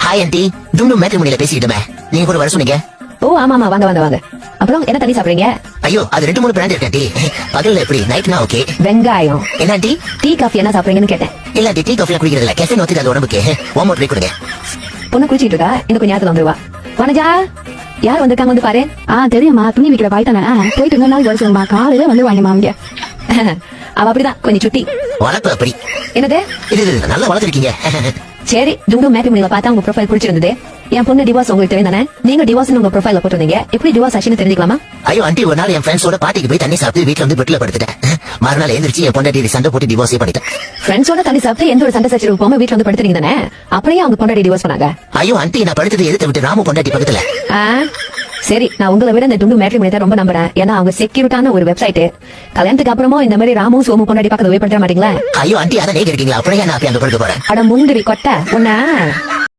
Hi aunty, துண்டு மேட்ரிமோனில பேசிக்கிட்டுமே, நீங்க கூட வர சொன்னீங்க. ஓ ஆமா ஆமா, வாங்க வாங்க வாங்க. அப்புறம் என்ன தண்ணி சாப்பிடுறீங்க? ஐயோ, அது 2-3 பிராண்ட் இருக்கு ஆண்டி. பகல்ல எப்படி, நைட்னா ஓகே. வெங்காயம். என்ன ஆண்டி? டீ காஃபி என்ன சாப்பிடுறீங்கன்னு கேட்டேன். இல்ல ஆண்டி, டீ காஃபி குடிக்கிறது இல்ல, கெஃபீன் ஊத்தி அது உடம்புக்கு வார்ம் வாட்டர் கொடுங்க. பொண்ணு குளிச்சிட்டு இருக்கா, இன்னும் கொஞ்சம் நேரத்துல வந்துருவா. வனஜா, யார் வந்திருக்காங்க வந்து பாரு. தெரியுமா, துணி விக்கிற பாய்த்தானே, போயிட்டு 2 நாள் வருஷமா காலையில வந்து வாங்கிமா அவங்க. அவ அப்படிதான் கொஞ்சம் சுட்டி. வளர்ப்பு அப்படி. என்னது? இது நல்லா வளர்த்துருக்கீங்க. சரி, டுங்கு மேட்ரிமோனில பார்த்தா உங்க ப்ரொஃபைல் பிடிச்சிருந்தது. என் பொண்ணு டிவோர்ஸ் உங்களுக்கு தெரியும் தானே? நீங்க டிவோர்ஸ் உங்க ப்ரொஃபைல போட்டுருந்தீங்க. எப்படி டிவோர்ஸ் ஆச்சுன்னு தெரிஞ்சுக்கலாமா? ஐயோ ஆண்டி, ஒரு நாள் என் ஃப்ரெண்ட்ஸோட பார்ட்டிக்கு போய் தண்ணி சாப்பிட்டு வீட்டுல வந்து பெட்ல படுத்துட்டேன். மறுநாள் எழுந்திரிச்சு என் பொண்டாட்டி சண்டை போட்டு டிவோர்ஸே பண்ணிட்டேன். ஃப்ரெண்ட்ஸோட தண்ணி சாப்பிட்டு எந்த ஒரு சண்டை சச்சரவு போகாம வீட்டுல வந்து படுத்துறீங்க தானே? அப்படியே அவங்க பொண்டாட்டி டிவோர்ஸ் பண்ணாங்க. ஐயோ ஆண்டி, நான் படுத்தது எதிர்த்து விட்டு ராமு பொண்டாட்டி பக்கத்துல. சரி, நான் உங்களை விட இந்த டுங்கு மேட்ரிமோனி தான் ரொம்ப நம்புறேன். ஏன்னா அவங்க செக்யூரிட்டான ஒரு வெப்சைட். கல்யாணத்துக்கு அப்புறமும் இந்த மாதிரி ராமும் சோமு பொண்டாட்டி பக்கத்துல போய் பண்ற மாட்டீங்களா? ஐயோ ஆண்டி, அதை நீங்க இருக்கீங்களா? அப்படியே நான் அப்படி அங்க படுக்க போறேன். அட முந்திரி கொட்டை உன்ன